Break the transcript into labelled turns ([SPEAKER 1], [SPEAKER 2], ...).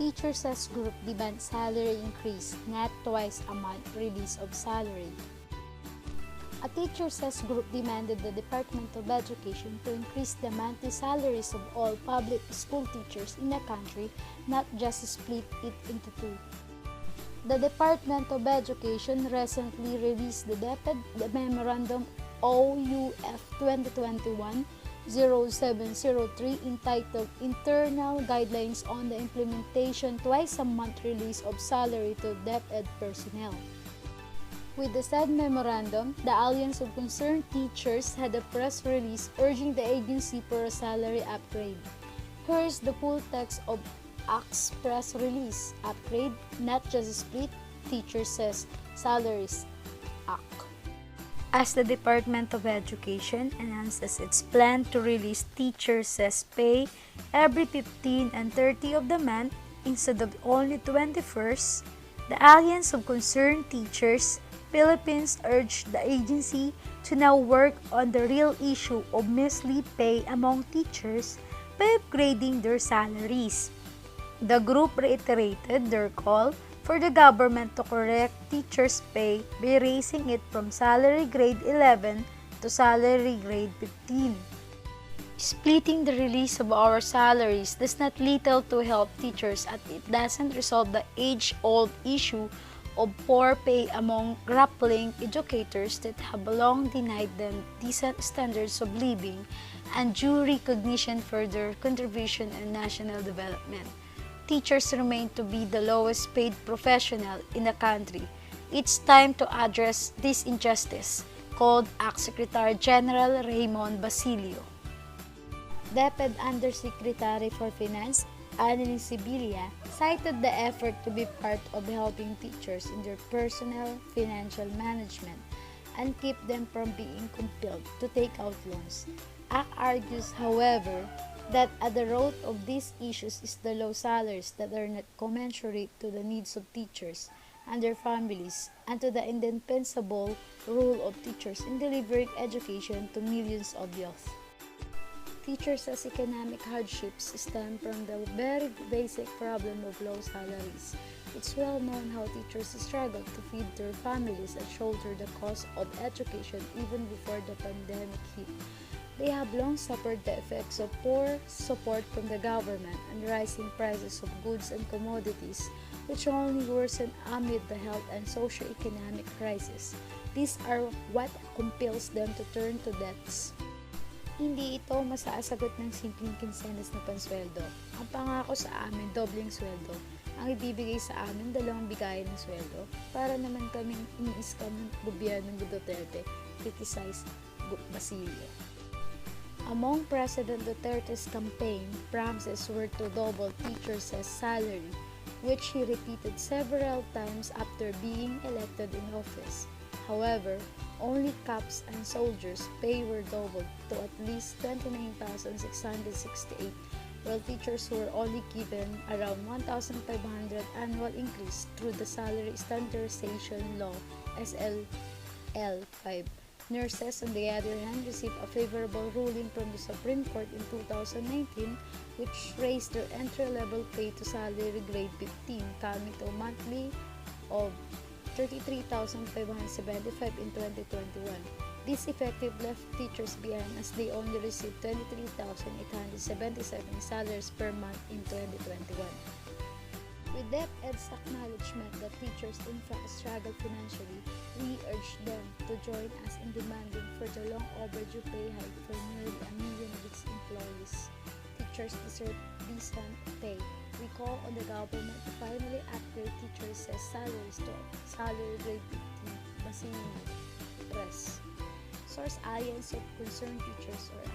[SPEAKER 1] Teachers as group demand salary increase, not twice a month release of salary. A teachers as group demanded the Department of Education to increase the monthly salaries of all public school teachers in the country, not just split it into two. The Department of Education recently released the Memorandum OUF 2021-0703 entitled Internal Guidelines on the Implementation Twice-a-Month Release of Salary to DepEd Personnel. With the said memorandum, the Alliance of Concerned Teachers had a press release urging the agency for a salary upgrade. Here is the full text of ACT's press release. Upgrade, not just split, teacher says salaries. ACT. As the Department of Education announces its plan to release teacher says pay every 15 and 30 of the month instead of only 21st, the Alliance of Concerned Teachers Philippines urged the agency to now work on the real issue of mislead pay among teachers by upgrading their salaries. The group reiterated their call for the government to correct teachers' pay by raising it from salary grade 11 to salary grade 15. Splitting the release of our salaries does not little to help teachers as it doesn't resolve the age-old issue of poor pay among grappling educators that have long denied them decent standards of living and due recognition for their contribution in national development. Teachers remain to be the lowest paid professional in the country. It's time to address this injustice, called ACT Secretary General Raymond Basilio. DepEd Undersecretary for Finance, Annalyn Sibilia, cited the effort to be part of helping teachers in their personal financial management and keep them from being compelled to take out loans. ACT argues, however, that at the root of these issues is the low salaries that are not commensurate to the needs of teachers and their families and to the indispensable role of teachers in delivering education to millions of youth. Teachers as economic hardships stem from the very basic problem of low salaries. It's well known how teachers struggle to feed their families and shoulder the cost of education even before the pandemic hit. They have long suffered the effects of poor support from the government and rising prices of goods and commodities, which only worsen amid the health and socio-economic crisis. These are what compels them to turn to debts. Hindi ito masasagot ng simpleng kinsenas na pansweldo. Ang pangako sa amin, dobleng sweldo. Ang ibibigay sa amin, 2 bigayan ng sweldo para naman kaming ini-scam ng gobyernong Duterte, criticized Basilio. Among President Duterte's campaign promises were to double teachers' salary, which he repeated several times after being elected in office. However, only cops and soldiers' pay were doubled to at least 29,668, while teachers were only given around 1,500 annual increase through the Salary Standardization Law SLL 5. Nurses, on the other hand, received a favorable ruling from the Supreme Court in 2019, which raised their entry-level pay to salary grade 15, coming to a monthly of 33,575 in 2021. This effective left teachers behind as they only received 23,877 salaries per month in 2021. With DepEd's acknowledgement that teachers in fact struggle financially, we urge them to join us in demanding for the long overdue pay hike for nearly 1 million of its employees. Teachers deserve decent pay. We call on the government to finally upgrade teachers' salaries to salary grade 15, Basilio Press. Source: Alliance of Concerned Teachers or